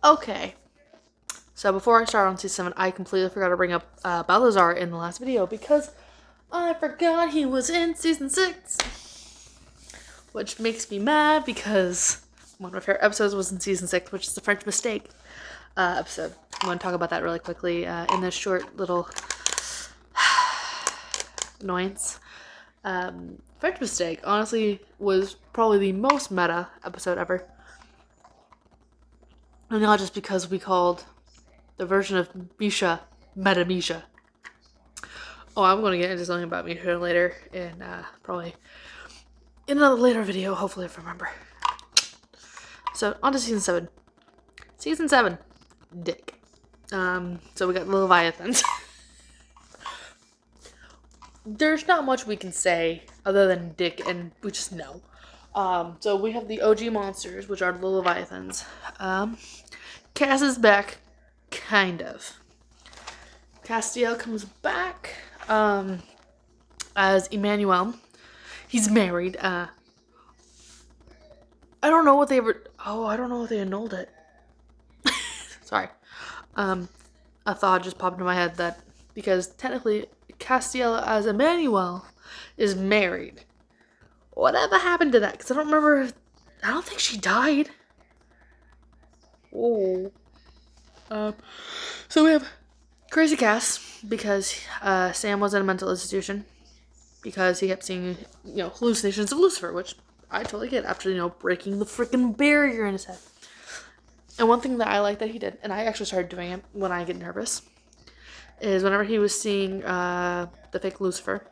Okay. So before I start on season 7, I completely forgot to bring up Balthazar in the last video because I forgot he was in season 6. Which makes me mad because one of my favorite episodes was in season 6, which is the French Mistake episode. I'm going to talk about that really quickly in this short little annoyance. French Mistake, honestly, was probably the most meta episode ever. And not just because we called the version of Misha Meta Misha. Oh, I'm going to get into something about Misha later, and probably in another later video, hopefully if I remember. So, on to season 7. Season 7, Dick. So we got Leviathans. There's not much we can say other than Dick, and we just know. So we have the OG monsters, which are the Leviathans. Cass is back, kind of. Castiel comes back as Emmanuel. He's married. I don't know what they were. Oh, I don't know what they annulled it. Sorry. A thought just popped into my head that because technically Castiel as Emmanuel is married. Whatever happened to that? Because I don't remember. I don't think she died. Oh. So we have Crazy Cass because Sam was in a mental institution because he kept seeing hallucinations of Lucifer, which I totally get after breaking the freaking barrier in his head. And one thing that I like that he did, and I actually started doing it when I get nervous, is whenever he was seeing the fake Lucifer,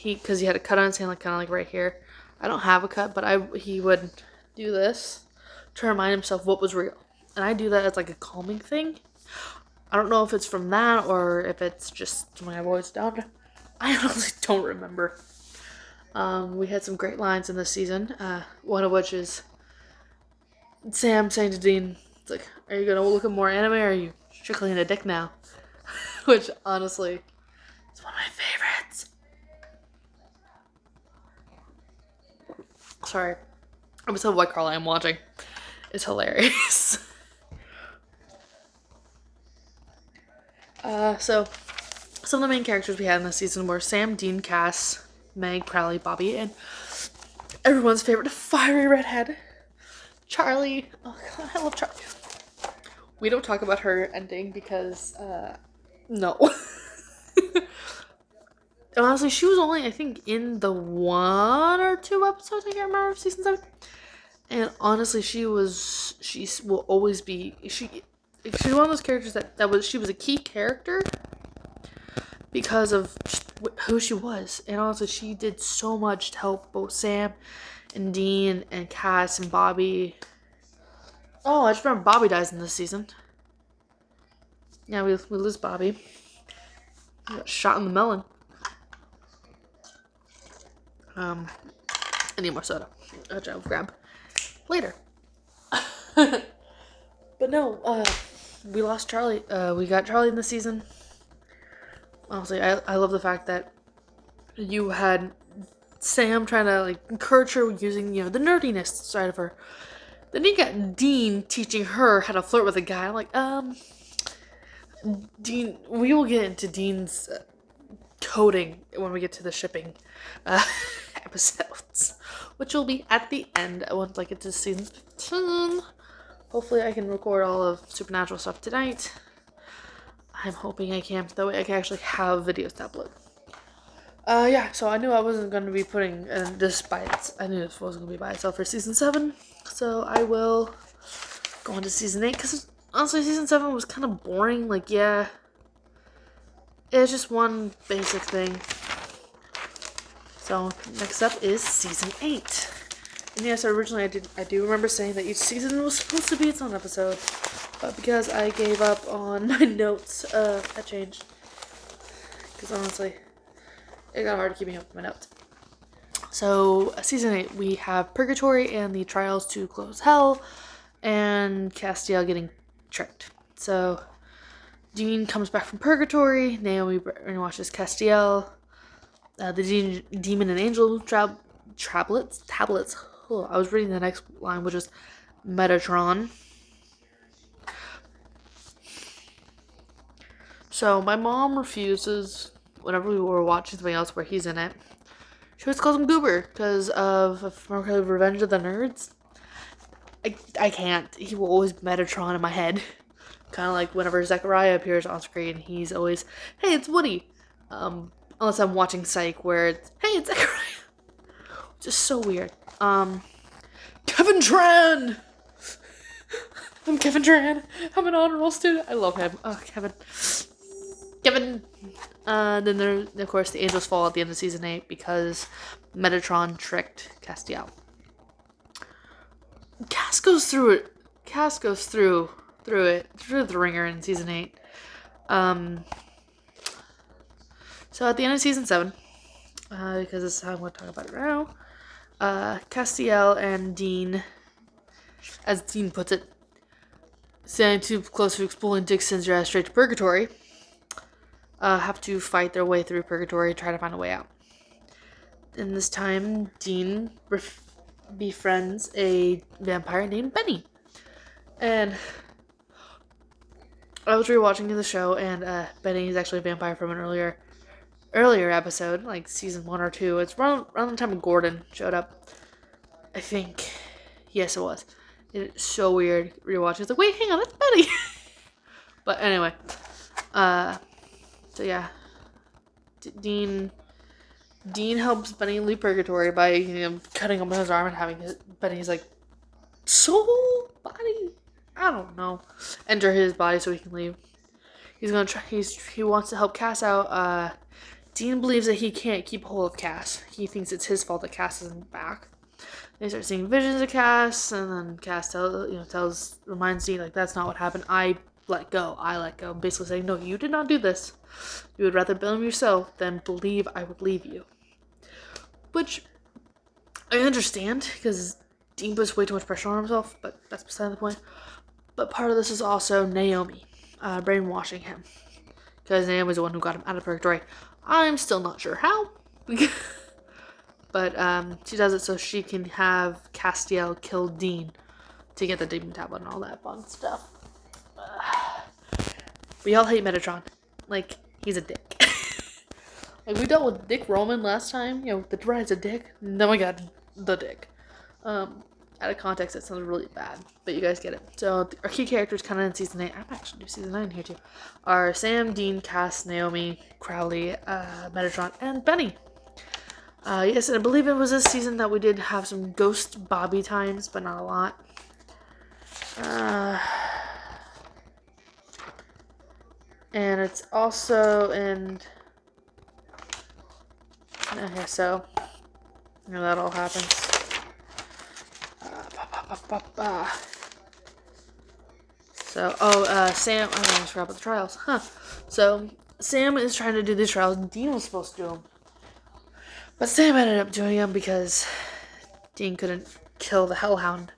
because he had a cut on his hand, kind of like right here. I don't have a cut, but he would do this to remind himself what was real. And I do that as like a calming thing. I don't know if it's from that or if it's just when I've always done. I honestly don't remember. We had some great lines in this season. One of which is Sam saying to Dean, it's like, are you going to look at more anime or are you strictly into dick now? Which, honestly, is one of my favorites. Sorry. Episode of White Carla I'm watching. It's hilarious. So, some of the main characters we had in this season were Sam, Dean, Cass, Meg, Crowley, Bobby, and everyone's favorite fiery redhead, Charlie. Oh god, I love Charlie. We don't talk about her ending because, no. Honestly, she was only, I think, in the 1 or 2 episodes, I can't remember, of season 7. And honestly, she will always be, she's one of those characters she was a key character because of who she was. And honestly, she did so much to help both Sam and Dean and Cass and Bobby. Oh, I just remember Bobby dies in this season. Yeah, we lose Bobby. He got shot in the melon. I need more soda, which I'll grab later. But no, we lost Charlie. We got Charlie in this season. Honestly, I love the fact that you had Sam trying to encourage her using the nerdiness side of her. Then you got Dean teaching her how to flirt with a guy. I'm like, Dean. We will get into Dean's coding when we get to the shipping episodes, which will be at the end once I get to season 15. Hopefully, I can record all of Supernatural stuff tonight. I'm hoping I can. That way I can actually have videos to upload. Yeah, so I knew I wasn't going to be putting this I knew this wasn't going to be by itself for season 7. So I will go on to season 8. Because honestly, season 7 was kind of boring. Yeah. It's just one basic thing. So next up is season 8. And yes, originally I do remember saying that each season was supposed to be its own episode. But because I gave up on my notes, that changed. Because honestly, it got hard keeping up with my notes. So, season 8, we have Purgatory and the trials to close Hell, and Castiel getting tricked. So, Dean comes back from Purgatory, Naomi brainwashes Castiel, the demon and angel tablets. Oh, I was reading the next line, which is Metatron. So my mom refuses whenever we were watching something else where he's in it. She always calls him Goober because of Revenge of the Nerds. I can't. He will always Metatron in my head. Kind of like whenever Zechariah appears on screen, he's always, hey, it's Woody. Unless I'm watching Psych where it's, hey, it's Zechariah. Just so weird. Kevin Tran! I'm Kevin Tran. I'm an honor roll student. I love him. Oh, Kevin. Then there, of course, the Angels fall at the end of season 8 because Metatron tricked Castiel. Cass goes through it. Cass goes through the ringer in season 8. So at the end of season 7, because this is how I'm going to talk about it now, Castiel and Dean, as Dean puts it, standing too close to exploring Dick sends your ass straight to purgatory, have to fight their way through purgatory, try to find a way out. And this time, Dean befriends a vampire named Benny. And I was rewatching the show, and Benny is actually a vampire from an earlier episode, like season 1 or 2. It's around the time Gordon showed up. I think. Yes, it was. It's so weird rewatching. It's like, wait, hang on, that's Benny. But anyway. So yeah. Dean helps Benny leave purgatory by cutting open his arm and having Benny's like soul body, I don't know, enter his body so he can leave. He's gonna try. He wants to help Cass out. Dean believes that he can't keep hold of Cass. He thinks it's his fault that Cass isn't back. They start seeing reminds Dean, like, that's not what happened. I let go. Basically saying, no, you did not do this. You would rather blame yourself than believe I would leave you. Which I understand, because Dean puts way too much pressure on himself, but that's beside the point. But part of this is also Naomi brainwashing him. Because Naomi's the one who got him out of purgatory. I'm still not sure how. But she does it so she can have Castiel kill Dean to get the demon tablet and all that fun stuff. We all hate Metatron. Like, he's a dick. Like, we dealt with Dick Roman last time. The Dread's a dick. Then we got the dick. Out of context, that sounds really bad, but you guys get it. So our key characters kind of in season 8, I'm actually doing season 9 here too, are Sam, Dean, Cass, Naomi, Crowley, Metatron, and Benny. Yes, and I believe it was this season that we did have some Ghost Bobby times, but not a lot. And it's also in... Okay, so... that all happens. So, Sam... I almost forgot about the trials. So, Sam is trying to do these trials. Dean was supposed to do them. But Sam ended up doing them because Dean couldn't kill the Hellhound.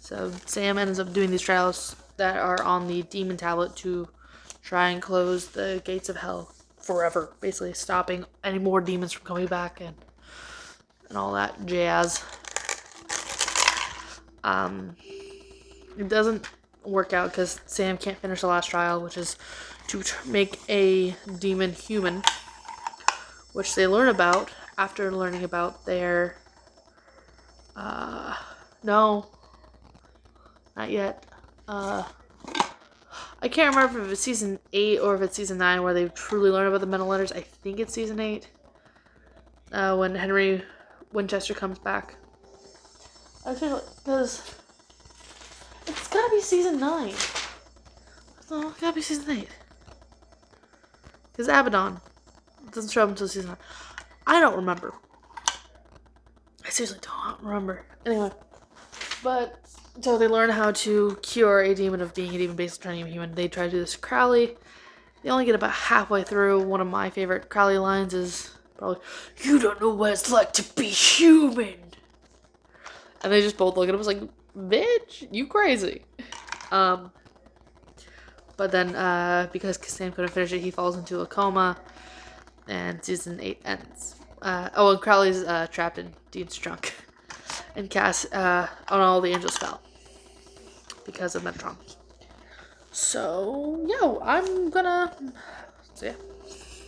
So, Sam ends up doing these trials that are on the demon tablet to try and close the gates of hell forever. Basically, stopping any more demons from coming back and all that jazz. It doesn't work out because Sam can't finish the last trial, which is to make a demon human, which they learn about after learning about their, no, not yet, I can't remember if it's season 8 or if it's season 9 where they truly learn about the mental letters. I think it's season 8, when Henry Winchester comes back. I feel because it's gotta be season 9. No, it gotta be season 8. Because Abaddon doesn't show up until season 9. I don't remember. I seriously don't remember. Anyway, but so they learn how to cure a demon of being a demon, basically turning him human. They try to do this to Crowley. They only get about halfway through. One of my favorite Crowley lines is probably, "You don't know what it's like to be human." And they just both look at him like, "Bitch, you crazy." But then, because Sam couldn't finish it, he falls into a coma, and season 8 ends. And Crowley's trapped in Dean's trunk. And Cass, all the angels fell because of Metatron. So, yeah, I'm gonna. So, yeah.